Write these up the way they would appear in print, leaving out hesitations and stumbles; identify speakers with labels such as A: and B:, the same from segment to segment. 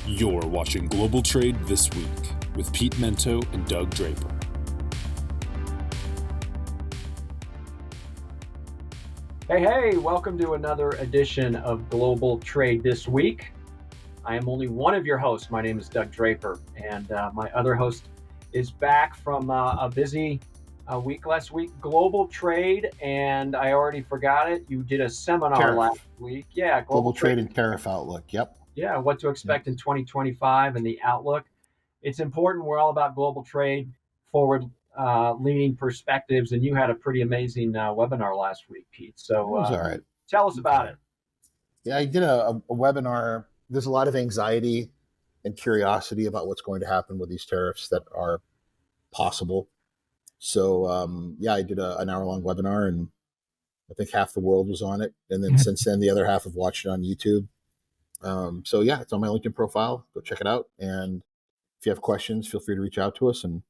A: You're watching Global Trade This Week with Pete Mento and Doug Draper.
B: Hey, welcome to another edition of Global Trade This Week. I am only one of your hosts. My name is Doug Draper, and my other host is back from a busy week last week, Global Trade, and I already forgot it. You did a seminar
C: Tariff.
B: last week. Yeah,
C: Global Trade and Tariff Outlook. Yep.
B: Yeah, what to expect in 2025 and the outlook. It's important. We're all about global trade, forward-leaning perspectives, and you had a pretty amazing webinar last week, Pete. So
C: It was all right.
B: Tell us about it.
C: Yeah, I did a webinar. There's a lot of anxiety and curiosity about what's going to happen with these tariffs that are possible. So, I did an hour-long webinar, and I think half the world was on it. And then since then, the other half have watched it on YouTube. It's on my LinkedIn profile. Go check it out. And if you have questions, feel free to reach out to us, and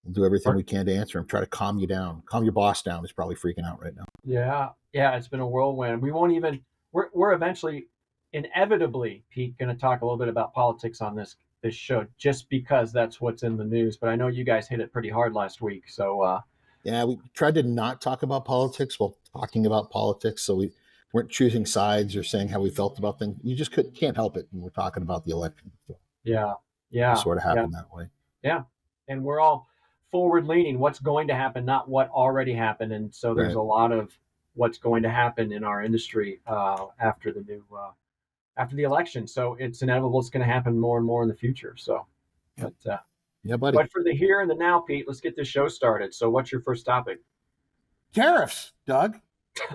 C: we'll do everything we can to answer them. Try to calm you down. Calm your boss down. He's probably freaking out right now.
B: Yeah, it's been a whirlwind. We're eventually, inevitably, Pete, going to talk a little bit about politics on this show, just because that's what's in the news. But I know you guys hit it pretty hard last week. So
C: we tried to not talk about politics while talking about politics. So we weren't choosing sides or saying how we felt about things. You just can't help it when we're talking about the election. So
B: yeah,
C: it sort of happened that way.
B: Yeah, and we're all forward-leaning. What's going to happen, not what already happened. And so there's a lot of what's going to happen in our industry after the election. So it's inevitable. It's going to happen more and more in the future. So,
C: buddy.
B: But for the here and the now, Pete, let's get this show started. So what's your first topic?
C: Tariffs, Doug.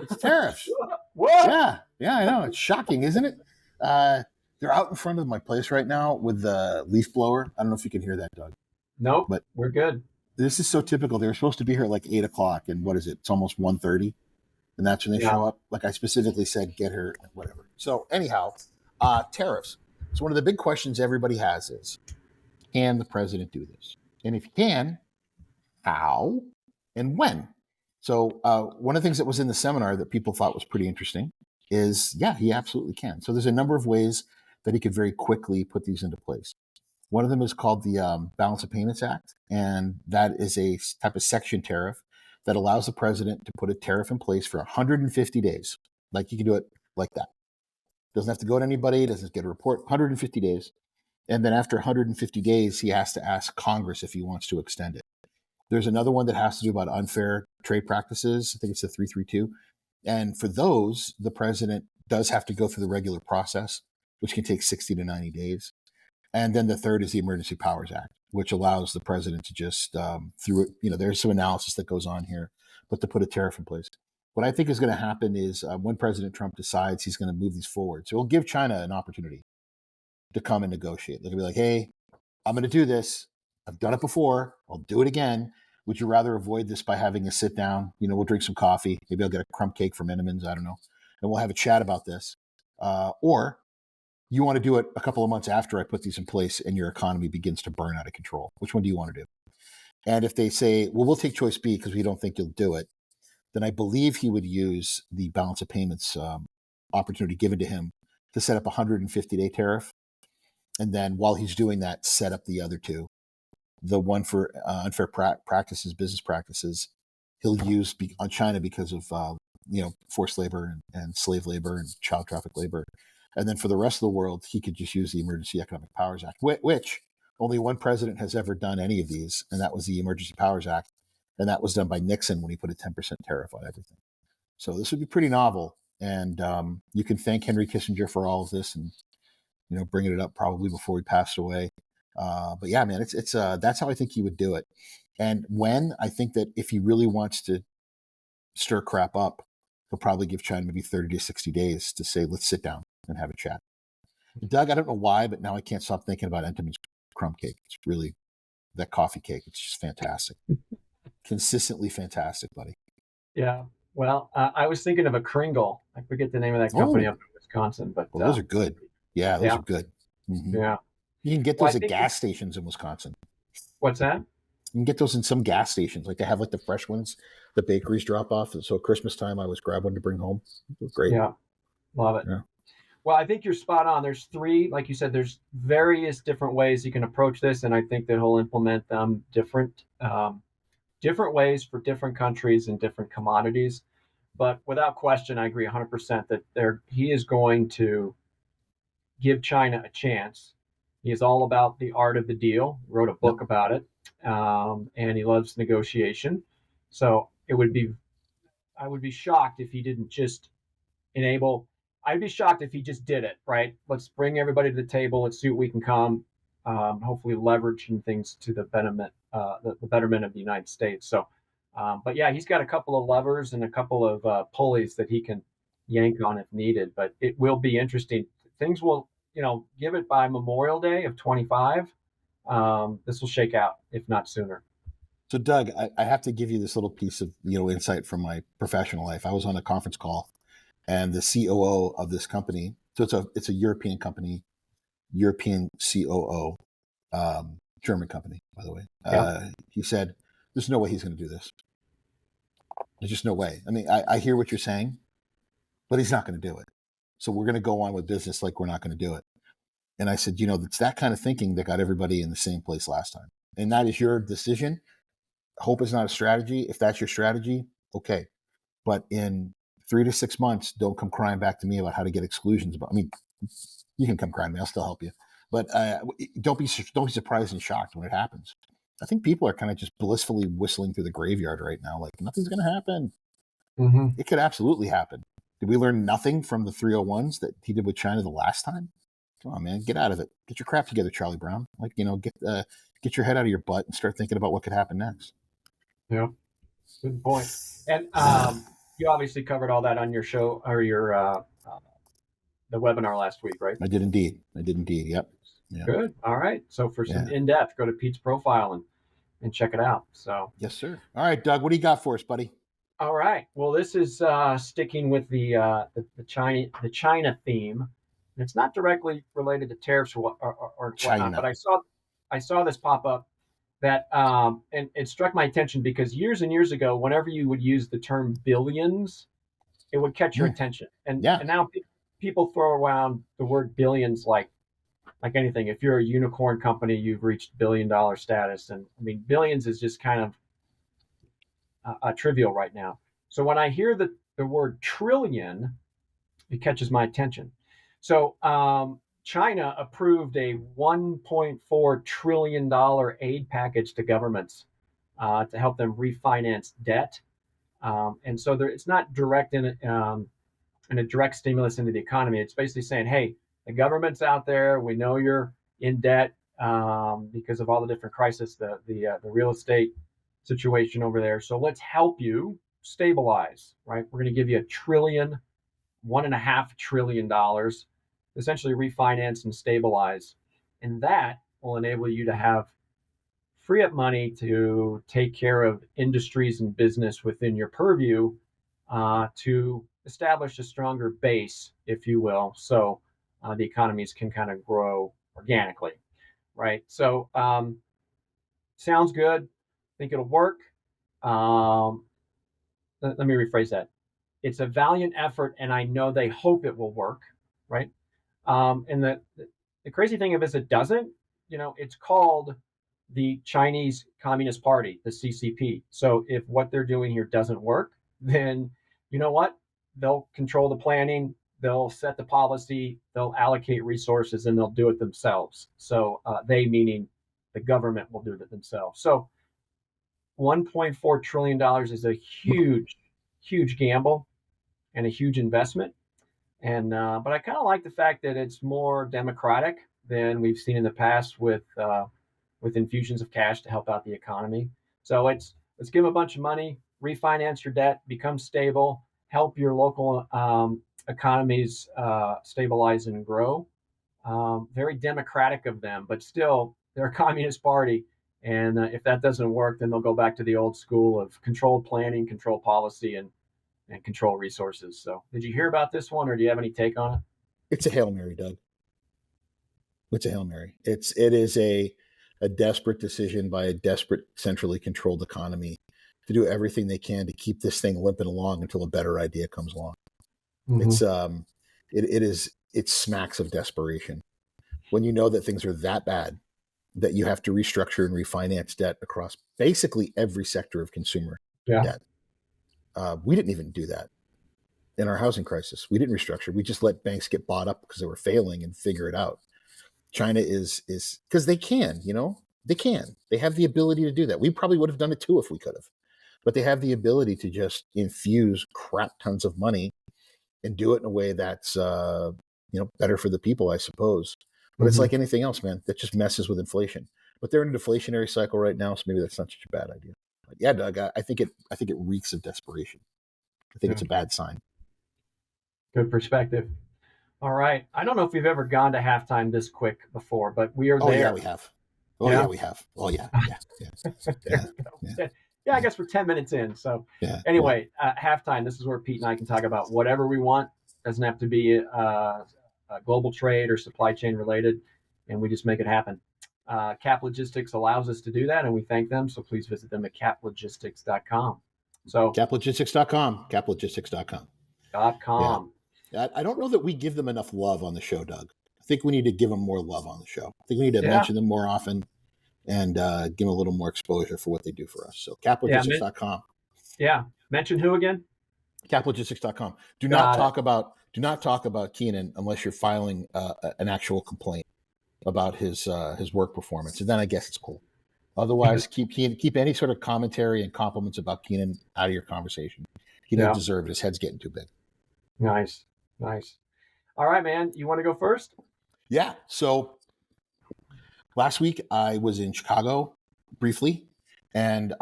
C: It's tariffs.
B: What?
C: Yeah, I know. It's shocking, isn't it? They're out in front of my place right now with the leaf blower. I don't know if you can hear that, Doug.
B: Nope,
C: but
B: we're good.
C: This is so typical. They were supposed to be here at like 8 o'clock, and what is it? It's almost 1:30, and that's when they show up. Like I specifically said, get her, whatever. So anyhow, tariffs. So one of the big questions everybody has is, can the president do this? And if he can, how and when? So one of the things that was in the seminar that people thought was pretty interesting is, he absolutely can. So there's a number of ways that he could very quickly put these into place. One of them is called the Balance of Payments Act, and that is a type of section tariff that allows the president to put a tariff in place for 150 days. Like you can do it like that. Doesn't have to go to anybody, doesn't get a report, 150 days. And then after 150 days, he has to ask Congress if he wants to extend it. There's another one that has to do about unfair trade practices. I think it's the 332. And for those, the president does have to go through the regular process, which can take 60 to 90 days. And then the third is the Emergency Powers Act, which allows the president to just, there's some analysis that goes on here, but to put a tariff in place. What I think is going to happen is when President Trump decides he's going to move these forward, so he'll give China an opportunity to come and negotiate. They'll be like, hey, I'm going to do this. I've done it before. I'll do it again. Would you rather avoid this by having a sit down? We'll drink some coffee. Maybe I'll get a crumb cake from Entenmann's. I don't know. And we'll have a chat about this. Or you want to do it a couple of months after I put these in place and your economy begins to burn out of control. Which one do you want to do? And if they say, well, we'll take choice B because we don't think you'll do it, then I believe he would use the balance of payments opportunity given to him to set up a 150-day tariff. And then while he's doing that, set up the other two. The one for unfair practices, business practices, he'll use on China because of forced labor and slave labor and child traffic labor. And then for the rest of the world, he could just use the Emergency Economic Powers Act, which only one president has ever done any of these, and that was the Emergency Powers Act. And that was done by Nixon when he put a 10% tariff on everything. So this would be pretty novel. And you can thank Henry Kissinger for all of this and, bringing it up probably before he passed away. But yeah, man, it's that's how I think he would do it. And when I think that if he really wants to stir crap up, he'll probably give China maybe 30 to 60 days to say, let's sit down and have a chat. Doug, I don't know why, but now I can't stop thinking about Entenmann's crumb cake. It's really that coffee cake. It's just fantastic. Consistently fantastic, buddy.
B: Yeah. Well, I was thinking of a Kringle. I forget the name of that company up in Wisconsin, but
C: those are good. Yeah, those are good. Mm-hmm.
B: Yeah.
C: You can get those at gas stations in Wisconsin.
B: What's that?
C: You can get those in some gas stations. Like they have like the fresh ones, the bakeries drop off. And so at Christmas time, I always grab one to bring home. Great.
B: Yeah. Love it.
C: Yeah.
B: Well, I think you're spot on. There's three, like you said, there's various different ways you can approach this, and I think that he'll implement them different ways for different countries and different commodities. But without question, I agree 100% that he is going to give China a chance. He is all about the art of the deal. He wrote a book about it, and he loves negotiation. So I would be shocked if he didn't just enable. I'd be shocked if he just did it. Right? Let's bring everybody to the table. Let's see what we can come. Hopefully, leveraging things to the betterment, the betterment of the United States. So, but yeah, he's got a couple of levers and a couple of pulleys that he can yank on if needed. But it will be interesting. Things will, give it by Memorial Day of 25. This will shake out, if not sooner.
C: So, Doug, I have to give you this little piece of insight from my professional life. I was on a conference call, and the COO of this company. So it's a European company, European COO, German company, by the way.
B: Yeah.
C: He said, "There's no way he's going to do this. There's just no way." I mean, I hear what you're saying, but he's not going to do it. So we're going to go on with business like we're not going to do it. And I said, it's that kind of thinking that got everybody in the same place last time. And that is your decision. Hope is not a strategy. If that's your strategy, okay. But in 3 to 6 months, don't come crying back to me about how to get exclusions. I mean, you can come crying to me. I'll still help you. But don't be surprised and shocked when it happens. I think people are kind of just blissfully whistling through the graveyard right now. Like, nothing's going to happen.
B: Mm-hmm.
C: It could absolutely happen. Did we learn nothing from the 301s that he did with China the last time? Come on, man, get out of it. Get your crap together, Charlie Brown. Like, get your head out of your butt and start thinking about what could happen next.
B: Yeah, good point. And you obviously covered all that on your show or your the webinar last week, right?
C: I did indeed. Yep. Yeah.
B: Good. All right. So for some in-depth, go to Pete's profile and check it out. So
C: yes, sir. All right, Doug, what do you got for us, buddy?
B: All right. Well, this is sticking with the China theme. And it's not directly related to tariffs or whatnot, but I saw this pop up that and it struck my attention because years and years ago, whenever you would use the term billions, it would catch your attention. And now people throw around the word billions like anything. If you're a unicorn company, you've reached billion-dollar status, and I mean billions is just kind of trivial right now. So when I hear the word trillion, it catches my attention. So China approved a $1.4 trillion aid package to governments to help them refinance debt. And so it's not direct in a direct stimulus into the economy. It's basically saying, hey, the government's out there. We know you're in debt because of all the different crises, the real estate situation over there. So let's help you stabilize, right? We're going to give you $1.5 trillion, essentially refinance and stabilize. And that will enable you to have free up money to take care of industries and business within your purview to establish a stronger base, if you will, so the economies can kind of grow organically, right? So sounds good. I think it'll work. Let me rephrase that. It's a valiant effort, and I know they hope it will work, right? And the crazy thing is it doesn't. It's called the Chinese Communist Party, the CCP. So if what they're doing here doesn't work, then you know what? They'll control the planning, they'll set the policy, they'll allocate resources, and they'll do it themselves. So they, meaning the government, will do it themselves. So $1.4 trillion is a huge gamble and a huge investment. And but I kind of like the fact that it's more democratic than we've seen in the past with infusions of cash to help out the economy. So let's give them a bunch of money, refinance your debt, become stable, help your local economies stabilize and grow. Very democratic of them, but still they're a communist party. And if that doesn't work, then they'll go back to the old school of controlled planning, controlled policy, and control resources. So did you hear about this one, or do you have any take on it?
C: It's a Hail Mary, Doug. It's a Hail Mary. It is a desperate decision by a desperate, centrally controlled economy to do everything they can to keep this thing limping along until a better idea comes along. Mm-hmm. It is it smacks of desperation. When you know that things are that bad, that you have to restructure and refinance debt across basically every sector of consumer debt. We didn't even do that in our housing crisis. We didn't restructure. We just let banks get bought up because they were failing and figure it out. China is because they can, they have the ability to do that. We probably would have done it too if we could have, but they have the ability to just infuse crap tons of money and do it in a way that's, better for the people, I suppose. But it's like anything else, man, that just messes with inflation. But they're in a deflationary cycle right now, so maybe that's not such a bad idea. But yeah, Doug, I think it reeks of desperation. I think it's a bad sign.
B: Good perspective. All right. I don't know if we've ever gone to halftime this quick before, but we are there.
C: Oh, yeah, we have. We have. Oh, yeah.
B: Yeah, I guess we're 10 minutes in. So anyway, halftime, this is where Pete and I can talk about whatever we want. Doesn't have to be global trade or supply chain related, and we just make it happen. Cap Logistics allows us to do that, and we thank them. So please visit them at caplogistics.com. So
C: caplogistics.com. Yeah. I don't know that we give them enough love on the show, Doug. I think we need to give them more love on the show. I think we need to mention them more often and give them a little more exposure for what they do for us. So caplogistics.com.
B: Mention who again?
C: Caplogistics.com. Do not talk about Keenan unless you're filing an actual complaint about his work performance, and then I guess it's cool. Otherwise, keep any sort of commentary and compliments about Keenan out of your conversation. He doesn't deserve it. His head's getting too big.
B: Nice. All right, man. You want to go first?
C: Yeah. So last week I was in Chicago briefly and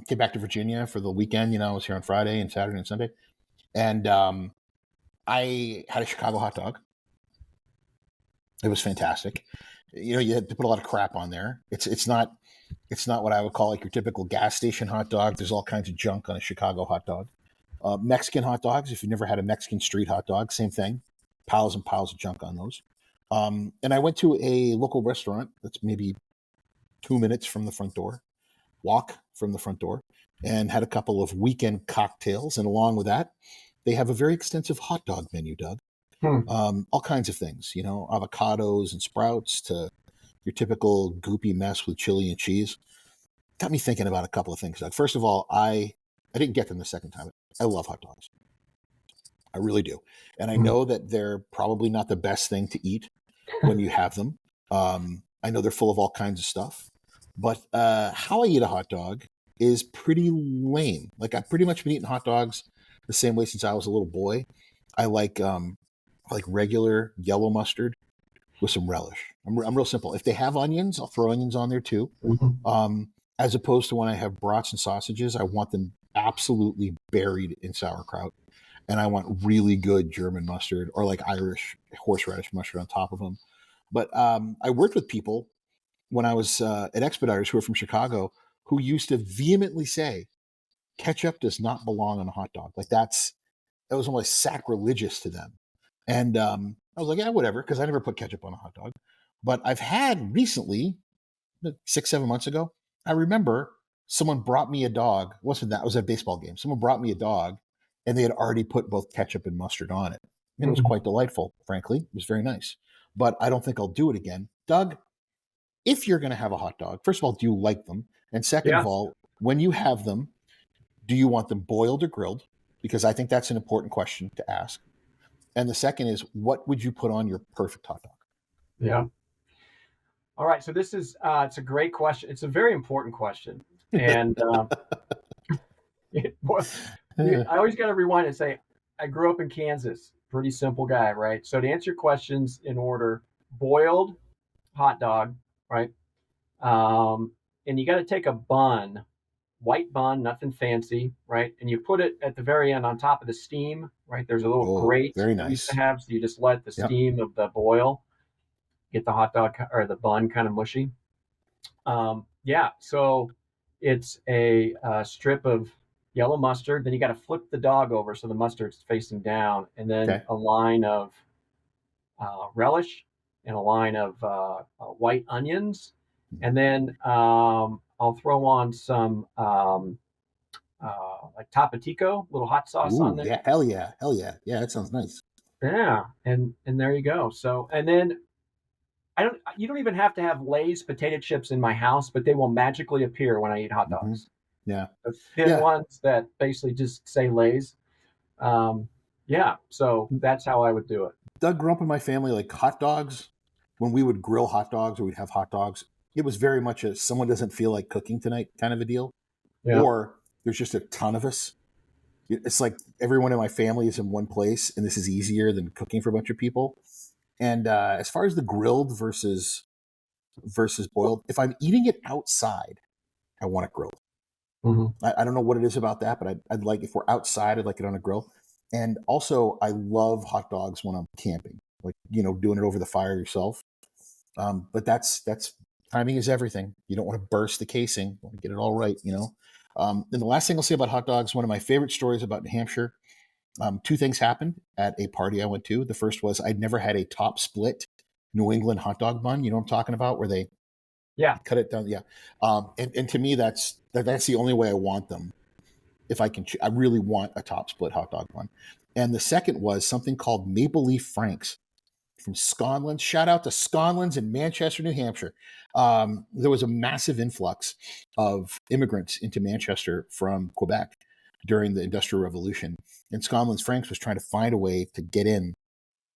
C: came back to Virginia for the weekend. I was here on Friday and Saturday and Sunday. And I had a Chicago hot dog. It was fantastic. You had to put a lot of crap on there. It's not what I would call like your typical gas station hot dog. There's all kinds of junk on a Chicago hot dog. Mexican hot dogs, if you've never had a Mexican street hot dog, same thing. Piles and piles of junk on those. And I went to a local restaurant that's maybe 2 minutes from the front door, walk from the front door, and had a couple of weekend cocktails. And along with that, they have a very extensive hot dog menu, Doug. All kinds of things, avocados and sprouts to your typical goopy mess with chili and cheese. Got me thinking about a couple of things, Doug. First of all, I didn't get them the second time. I love hot dogs. I really do. And I know that they're probably not the best thing to eat when you have them. I know they're full of all kinds of stuff. But how I eat a hot dog is pretty lame. Like I've pretty much been eating hot dogs the same way since I was a little boy. I like regular yellow mustard with some relish. I'm real simple. If they have onions, I'll throw onions on there too. As opposed to when I have brats and sausages, I want them absolutely buried in sauerkraut. And I want really good German mustard or like Irish horseradish mustard on top of them. But I worked with people when I was at Expeditors who were from Chicago who used to vehemently say ketchup does not belong on a hot dog. Like that was almost sacrilegious to them. And I was like, yeah, whatever, because I never put ketchup on a hot dog. But I've had recently, 6-7 months ago, I remember someone brought me a dog. Wasn't that? It was at a baseball game. Someone brought me a dog, and they had already put both ketchup and mustard on it. And it was quite delightful, frankly. It was very nice. But I don't think I'll do it again. Doug, if you're going to have a hot dog, first of all, do you like them? And second of all, when you have them, do you want them boiled or grilled? Because I think that's an important question to ask. And the second is, what would you put on your perfect hot dog?
B: Yeah. All right. So this is, it's a great question. It's a very important question. And I always got to rewind and say, I grew up in Kansas. Pretty simple guy, right? So to answer your questions in order, boiled hot dog, right? And you got to take a bun, white bun, nothing fancy, right? And you put it at the very end on top of the steam, right? There's a little grate
C: very
B: you
C: nice.
B: used to have, so you just let the steam of the boil get the hot dog or the bun kind of mushy. So it's a strip of yellow mustard. Then you got to flip the dog over so the mustard's facing down, and then a line of relish and a line of white onions, and then I'll throw on some like Tapatico, little hot sauce on there.
C: Yeah, hell yeah, yeah. That sounds nice.
B: Yeah, and there you go. So, and then you don't even have to have Lay's potato chips in my house, but they will magically appear when I eat hot
C: Hmm.
B: dogs.
C: Yeah.
B: The thin
C: Yeah.
B: ones that basically just say Lay's. Um, yeah, so that's how I would do it.
C: Doug grew up in my family like hot dogs. When we would grill hot dogs or we'd have hot dogs, it was very much a someone doesn't feel like cooking tonight kind of a deal.
B: Yeah.
C: Or there's just a ton of us. It's like everyone in my family is in one place, and this is easier than cooking for a bunch of people. And as far as the grilled versus boiled, if I'm eating it outside, I want it grilled.
B: Hmm.
C: I don't know what it is about that, but I'd like if we're outside, I'd like it on a grill. And also, I love hot dogs when I'm camping, like doing it over the fire yourself. But that's timing is everything. You don't want to burst the casing. You want to get it all right. And the last thing I'll say about hot dogs, one of my favorite stories about New Hampshire. Two things happened at a party I went to. The first was I'd never had a top split New England hot dog bun. You know what I'm talking about, where they
B: Yeah.
C: cut it down. Yeah, and to me, that's the only way I want them. If I can, I really want a top split hot dog bun. And the second was something called Maple Leaf Franks from Sconlands. Shout out to Sconlands in Manchester, New Hampshire. There was a massive influx of immigrants into Manchester from Quebec during the Industrial Revolution, and Sconlands Franks was trying to find a way to get in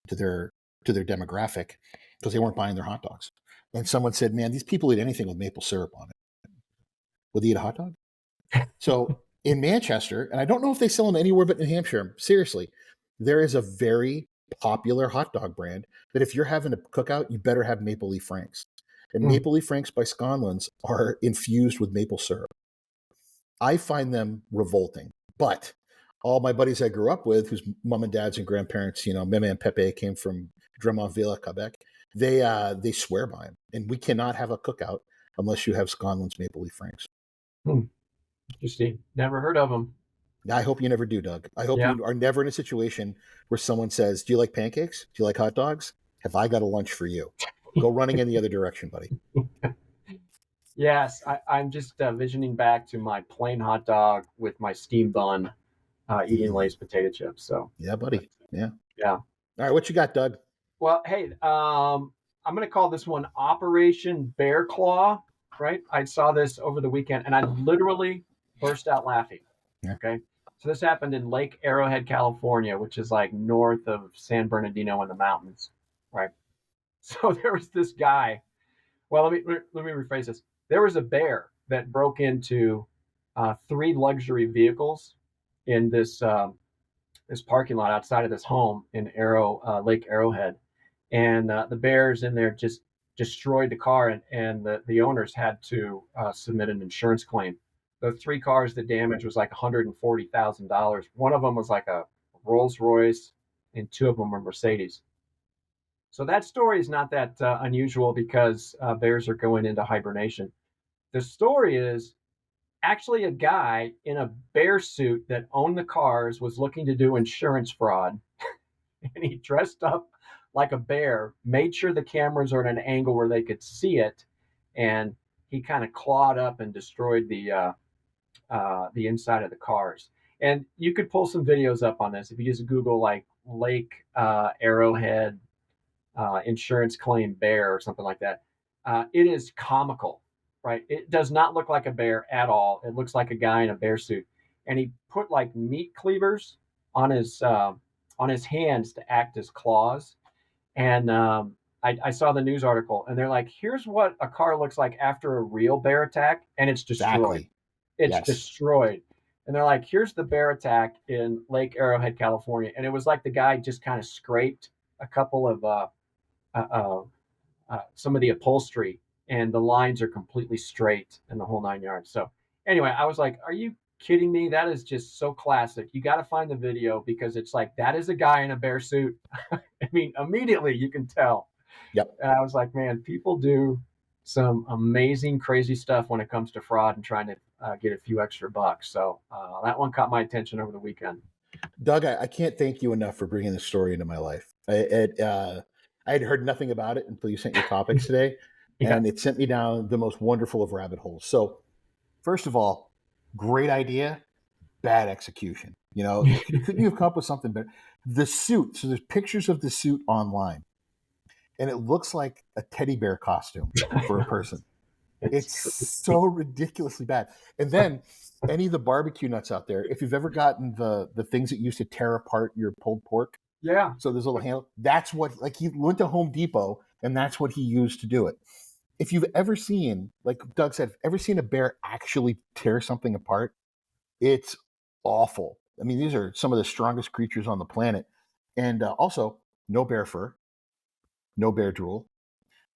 C: to their demographic because they weren't buying their hot dogs. And someone said, "Man, these people eat anything with maple syrup on it. Will they eat a hot dog?" So in Manchester, and I don't know if they sell them anywhere but New Hampshire, seriously, there is a very popular hot dog brand that if you're having a cookout, you better have Maple Leaf Franks. And
B: Mm.
C: Maple Leaf Franks by Sconlands are infused with maple syrup. I find them revolting, but all my buddies I grew up with, whose mom and dads and grandparents, Meme and Pepe came from Drummondville, Quebec, they swear by them. And we cannot have a cookout unless you have Sconlands Maple Leaf Franks.
B: Interesting. Never heard of them.
C: I hope you never do, Doug. I hope
B: Yeah.
C: you are never in a situation where someone says, "Do you like pancakes? Do you like hot dogs? Have I got a lunch for you?" Go running in the other direction, buddy.
B: Yes, I'm just visioning back to my plain hot dog with my steam bun, eating Lay's potato chips. So,
C: Yeah,
B: but,
C: buddy. Yeah.
B: yeah.
C: All right, what you got, Doug?
B: Well, hey, I'm going to call this one Operation Bear Claw. Right? I saw this over the weekend, and I literally burst out laughing.
C: Yeah.
B: Okay, so this happened in Lake Arrowhead, California, which is like north of San Bernardino in the mountains. Right. So there was this guy. Well, let me rephrase this. There was a bear that broke into three luxury vehicles in this parking lot outside of this home in Lake Arrowhead, and the bears in there just destroyed the car, and the owners had to submit an insurance claim. The three cars, the damage was like $140,000. One of them was like a Rolls Royce, and two of them were Mercedes. So that story is not that unusual because bears are going into hibernation. The story is actually a guy in a bear suit that owned the cars was looking to do insurance fraud, and he dressed up like a bear, made sure the cameras are at an angle where they could see it, and he kind of clawed up and destroyed the inside of the cars. And you could pull some videos up on this if you just Google like Lake Arrowhead insurance claim bear or something like that. It is comical, right? It does not look like a bear at all. It looks like a guy in a bear suit, and he put like meat cleavers on his hands to act as claws. And I saw the news article, and they're like, "Here's what a car looks like after a real bear attack, and it's destroyed.
C: Exactly.
B: It's
C: Yes.
B: destroyed." And they're like, "Here's the bear attack in Lake Arrowhead, California," and it was like the guy just kind of scraped a couple of uh, some of the upholstery, and the lines are completely straight and the whole 9 yards. So anyway, I was like, "Are you kidding me? That is just so classic." You got to find the video because it's like that is a guy in a bear suit. I mean, immediately you can tell.
C: Yep.
B: And I was like, man, people do some amazing, crazy stuff when it comes to fraud and trying to get a few extra bucks. So that one caught my attention over the weekend.
C: Doug, I can't thank you enough for bringing this story into my life. I had heard nothing about it until you sent your topics today,
B: Yeah.
C: and it sent me down the most wonderful of rabbit holes. So, first of all, great idea, bad execution. Couldn't you have come up with something better? The suit. So there's pictures of the suit online, and it looks like a teddy bear costume for a person. It's so ridiculously bad. And then any of the barbecue nuts out there, if you've ever gotten the things that used to tear apart your pulled pork,
B: Yeah.
C: so there's a little handle. That's what, like, he went to Home Depot and that's what he used to do it. If you've ever seen, like Doug said, ever seen a bear actually tear something apart, it's awful. I mean, these are some of the strongest creatures on the planet. And also, no bear fur, no bear drool.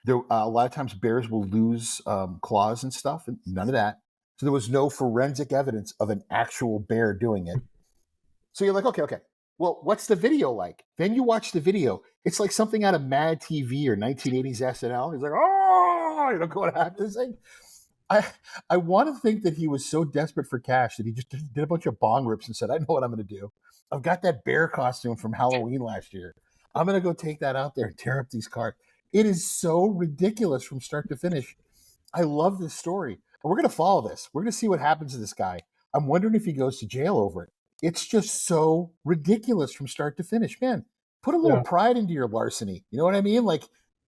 C: There, a lot of times bears will lose claws and stuff, and none of that. So there was no forensic evidence of an actual bear doing it. So you're like, okay. Well, what's the video like? Then you watch the video. It's like something out of Mad TV or 1980s SNL. He's like, going after this thing. I want to think that he was so desperate for cash that he just did a bunch of bong rips and said, I know what I'm going to do. I've got that bear costume from Halloween last year. I'm going to go take that out there and tear up these cars. It is so ridiculous from start to finish. I love this story. And we're going to follow this. We're going to see what happens to this guy. I'm wondering if he goes to jail over it. It's just so ridiculous from start to finish. Man, put a little pride into your larceny. You know what I mean? Like,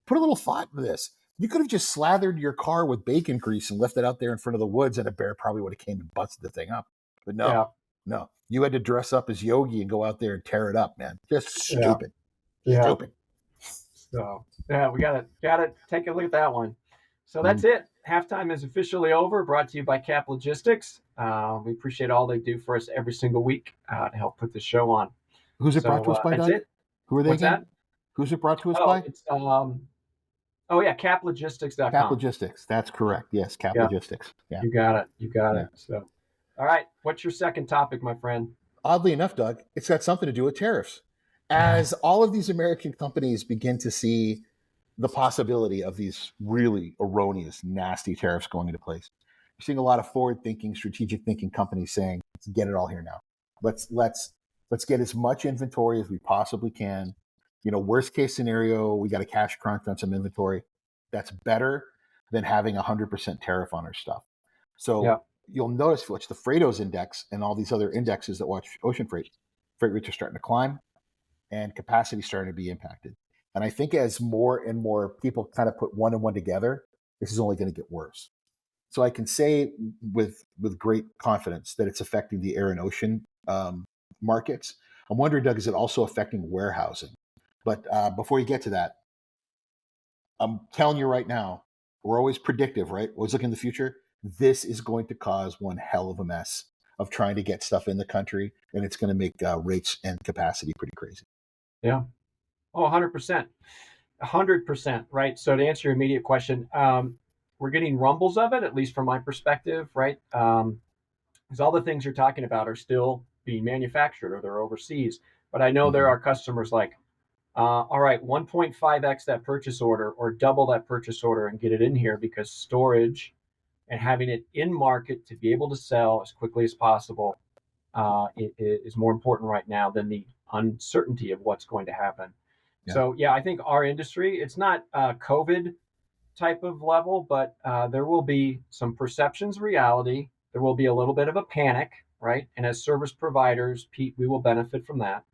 C: put a little thought into this. You could have just slathered your car with bacon grease and left it out there in front of the woods, and a bear probably would have came and busted the thing up. But no. You had to dress up as Yogi and go out there and tear it up, man. Just stupid. Stupid.
B: So we gotta take a look at that one. So that's it. Halftime is officially over. Brought to you by Cap Logistics. We appreciate all they do for us every single week to help put the show on.
C: Who's it brought to us by, Doug?
B: It.
C: Who are they
B: What's
C: again?
B: That?
C: Who's it brought to us by?
B: It's caplogistics.com.
C: Cap Logistics. That's correct. Yes, Cap Logistics. Yeah.
B: You got it. So, all right. What's your second topic, my friend?
C: Oddly enough, Doug, it's got something to do with tariffs. As all of these American companies begin to see the possibility of these really erroneous, nasty tariffs going into place, you're seeing a lot of forward-thinking, strategic thinking companies saying, "Let's get it all here now. Let's get as much inventory as we possibly can. You know, worst case scenario, we got a cash crunch on some inventory. That's better than having 100% tariff on our stuff." So you'll notice, watch the Freightos index and all these other indexes that watch ocean freight. Freight rates are starting to climb, and capacity starting to be impacted. And I think as more and more people kind of put one and one together, this is only going to get worse. So I can say with great confidence that it's affecting the air and ocean markets. I'm wondering, Doug, is it also affecting warehousing? But before you get to that, I'm telling you right now, we're always predictive, right? Always looking in the future. This is going to cause one hell of a mess of trying to get stuff in the country, and it's going to make rates and capacity pretty crazy.
B: Yeah. Oh, 100%. 100%, right? So to answer your immediate question, we're getting rumbles of it, at least from my perspective, right? Because all the things you're talking about are still being manufactured or they're overseas. But I know there are customers like, all right, 1.5x that purchase order or double that purchase order and get it in here, because storage and having it in market to be able to sell as quickly as possible it is more important right now than the uncertainty of what's going to happen. Yeah. So, I think our industry, it's not COVID type of level, but there will be some perceptions, reality. There will be a little bit of a panic, right? And as service providers, Pete, we will benefit from that.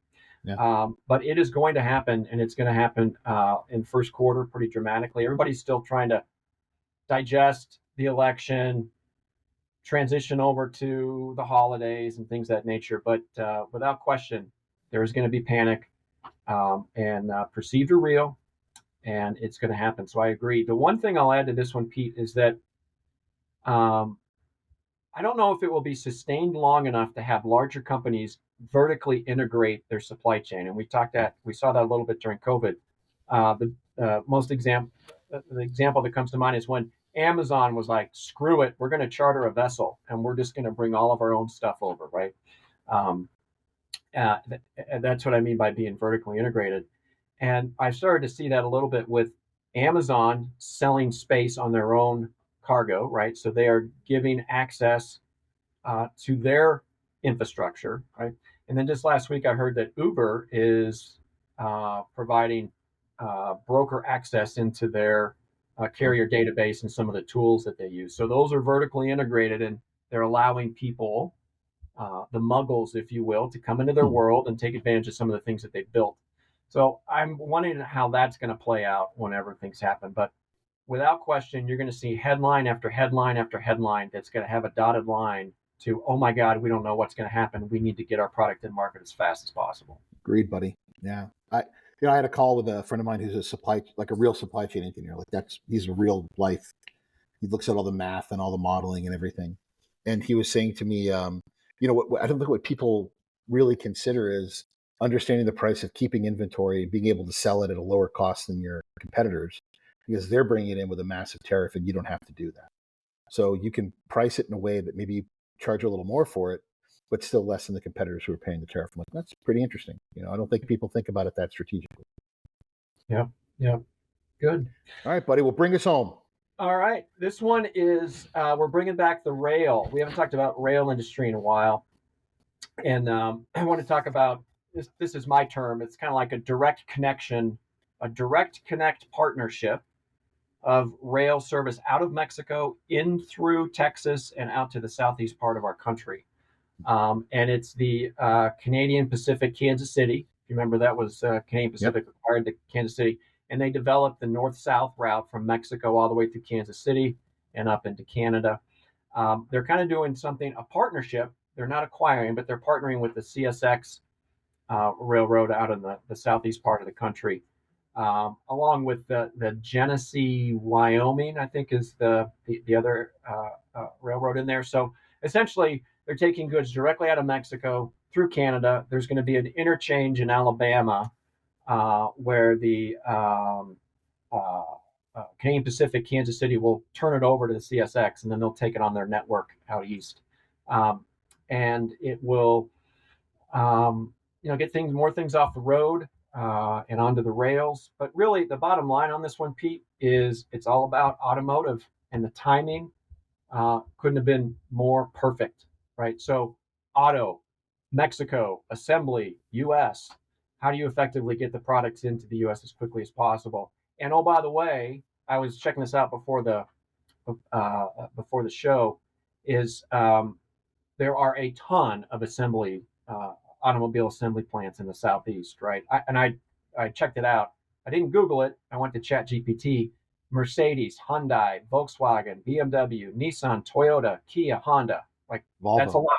B: Yeah. But it is going to happen, and it's going to happen in first quarter pretty dramatically. Everybody's still trying to digest the election, transition over to the holidays and things of that nature. But without question, there is going to be panic and perceived or real, and it's going to happen. So I agree. The one thing I'll add to this one, Pete, is that I don't know if it will be sustained long enough to have larger companies vertically integrate their supply chain. And we saw that a little bit during COVID. The example that comes to mind is when Amazon was like, screw it, we're going to charter a vessel and we're just going to bring all of our own stuff over, right? That's what I mean by being vertically integrated. And I started to see that a little bit with Amazon selling space on their own cargo, right? So they are giving access to their infrastructure, right? And then just last week, I heard that Uber is providing broker access into their carrier database and some of the tools that they use. So those are vertically integrated, and they're allowing people the Muggles, if you will, to come into their world and take advantage of some of the things that they've built. So I'm wondering how that's going to play out whenever things happen. But without question, you're going to see headline after headline after headline that's going to have a dotted line to, oh my God, we don't know what's going to happen. We need to get our product in market as fast as possible.
C: Agreed, buddy. Yeah. I had a call with a friend of mine who's a real supply chain engineer. He's a real life. He looks at all the math and all the modeling and everything. And he was saying to me, I don't think what people really consider is understanding the price of keeping inventory, being able to sell it at a lower cost than your competitors, because they're bringing it in with a massive tariff and you don't have to do that. So you can price it in a way that maybe you charge a little more for it, but still less than the competitors who are paying the tariff. I'm like, that's pretty interesting. I don't think people think about it that strategically.
B: Yeah. Good.
C: All right, buddy. Well, bring us home.
B: All right. This one is, we're bringing back the rail. We haven't talked about rail industry in a while. And I want to talk about this. This is my term. It's kind of like a direct connect partnership of rail service out of Mexico in through Texas and out to the southeast part of our country. And it's the Canadian Pacific Kansas City. If you remember, that was Canadian Pacific acquired the Kansas City. And they developed the north-south route from Mexico all the way through Kansas City and up into Canada. They're kind of doing a partnership. They're not acquiring, but they're partnering with the CSX railroad out in the southeast part of the country, along with the Genesee, Wyoming, I think is the other railroad in there. So essentially, they're taking goods directly out of Mexico through Canada. There's going to be an interchange in Alabama where the Canadian Pacific Kansas City will turn it over to the CSX, and then they'll take it on their network out east. And it will, get more things off the road and onto the rails. But really, the bottom line on this one, Pete, is it's all about automotive, and the timing couldn't have been more perfect, right? So, auto, Mexico, assembly, U.S. How do you effectively get the products into the U.S. as quickly as possible? And oh, by the way, I was checking this out before the show. There are a ton of automobile assembly plants in the southeast, right? I checked it out. I didn't Google it. I went to ChatGPT. Mercedes, Hyundai, Volkswagen, BMW, Nissan, Toyota, Kia, Honda.
C: Volvo.
B: That's a lot.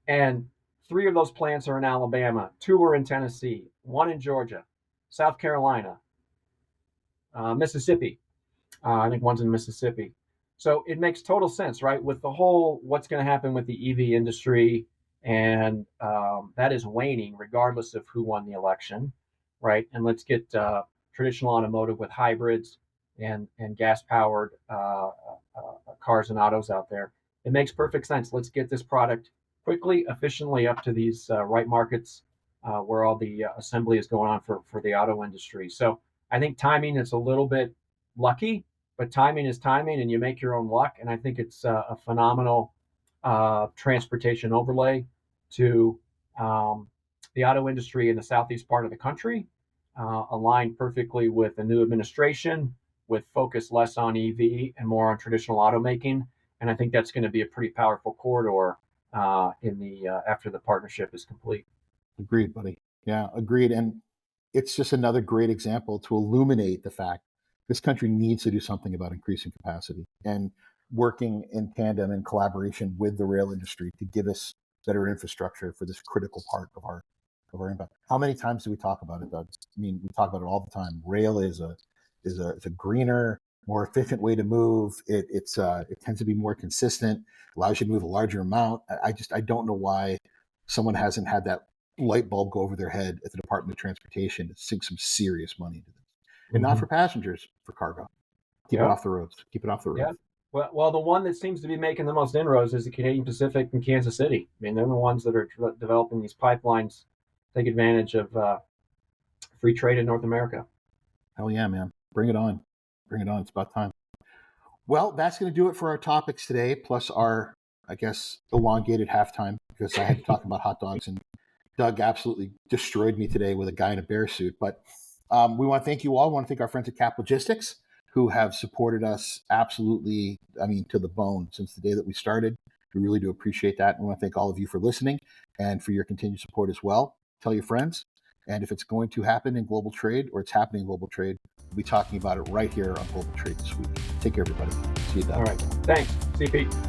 B: And 3 of those plants are in Alabama. 2 are in Tennessee. 1 in Georgia, South Carolina, Mississippi. I think 1's in Mississippi. So it makes total sense, right? With the whole what's going to happen with the EV industry, and that is waning regardless of who won the election, right? And let's get traditional automotive with hybrids and gas-powered cars and autos out there. It makes perfect sense. Let's get this product quickly, efficiently up to these right markets where all the assembly is going on for the auto industry. So I think timing is a little bit lucky, but timing is timing, and you make your own luck. And I think it's a phenomenal transportation overlay to the auto industry in the southeast part of the country, aligned perfectly with the new administration, with focus less on EV and more on traditional automaking. And I think that's going to be a pretty powerful corridor after the partnership is complete.
C: Agreed, buddy. Yeah, agreed. And it's just another great example to illuminate the fact this country needs to do something about increasing capacity and working in tandem and collaboration with the rail industry to give us better infrastructure for this critical part of our impact. How many times do we talk about it, Doug? I mean, we talk about it all the time. Rail is a greener, more efficient way to move. It tends to be more consistent, allows you to move a larger amount. I don't know why someone hasn't had that light bulb go over their head at the Department of Transportation to sink some serious money into this. And not for passengers, for cargo. Keep it off the roads. Keep it off the road.
B: Yeah. Well, the one that seems to be making the most inroads is the Canadian Pacific and Kansas City. I mean, they're the ones that are developing these pipelines, take advantage of free trade in North America.
C: Hell yeah, man. Bring it on. Bring it on. It's about time. Well, that's going to do it for our topics today, plus our, I guess, elongated halftime, because I had to talk about hot dogs, and Doug absolutely destroyed me today with a guy in a bear suit. But we want to thank you all. We want to thank our friends at Cap Logistics, who have supported us absolutely, to the bone since the day that we started. We really do appreciate that. And I want to thank all of you for listening and for your continued support as well. Tell your friends. And if it's going to happen in global trade or it's happening in global trade, we'll be talking about it right here on Global Trade this week. Take care, everybody. See you then.
B: All right. Thanks. See you, Pete.